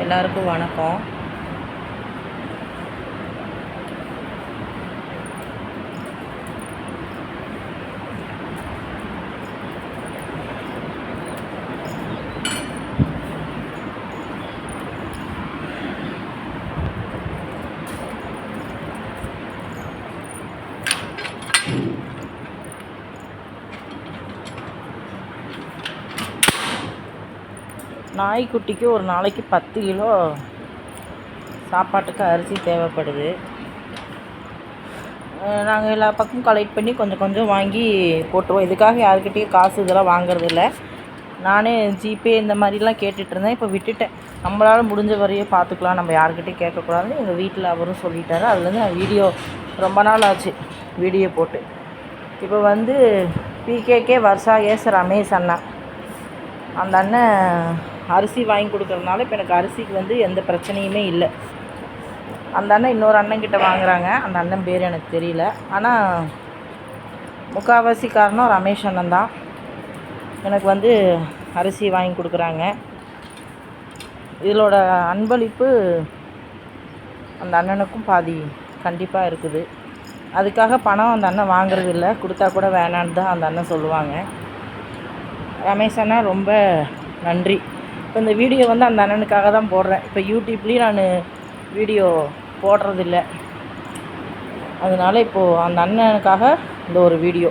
எல்லாருக்கும் வணக்கம். நாய்க்குட்டிக்கு ஒரு நாளைக்கு 10 கிலோ சாப்பாட்டுக்கு அரிசி தேவைப்படுது. நாங்கள் எல்லா பக்கமும் கலெக்ட் பண்ணி கொஞ்சம் கொஞ்சம் வாங்கி போட்டுருவோம். இதுக்காக யாருக்கிட்டேயும் காசு இதெல்லாம் வாங்குறது இல்லை. நானே ஜிபே இந்த மாதிரிலாம் கேட்டுட்ருந்தேன். இப்போ விட்டுட்டேன். நம்மளால் முடிஞ்ச வரையே பார்த்துக்கலாம், நம்ம யாருக்கிட்டையும் கேட்கக்கூடாதுன்னு எங்கள் வீட்டில் அவரும் சொல்லிட்டாரு. அதுலேருந்து நான் வீடியோ ரொம்ப நாள் ஆச்சு வீடியோ போட்டு. இப்போ வந்து பிகேகே வர்ஷா எஸ் ரமேஷ் அண்ணா, அந்த அண்ணன் அரிசி வாங்கி கொடுக்குறதுனால இப்போ எனக்கு அரிசிக்கு வந்து எந்த பிரச்சனையுமே இல்லை. அந்த அண்ணன் இன்னொரு அண்ணன்கிட்ட வாங்குகிறாங்க. அந்த அண்ணன் பேர் எனக்கு தெரியல. ஆனால் முக்கால்வாசி காரணம் ரமேஷ் அண்ணன் தான் எனக்கு வந்து அரிசி வாங்கி கொடுக்குறாங்க. இதோட அன்பளிப்பு அந்த அண்ணனுக்கும் பாதி கண்டிப்பாக இருக்குது. அதுக்காக பணம் அந்த அண்ணன் வாங்குறது இல்லை, கொடுத்தா கூட வேணான்னு தான் அந்த அண்ணன் சொல்லுவாங்க. ரமேஷ் அண்ணா ரொம்ப நன்றி. இப்போ இந்த வீடியோ வந்து அந்த அண்ணனுக்காக தான் போடுறேன். இப்போ யூடியூப்லேயும் நான் வீடியோ போடுறதில்ல. அதனால் இப்போது அந்த அண்ணனுக்காக இந்த ஒரு வீடியோ.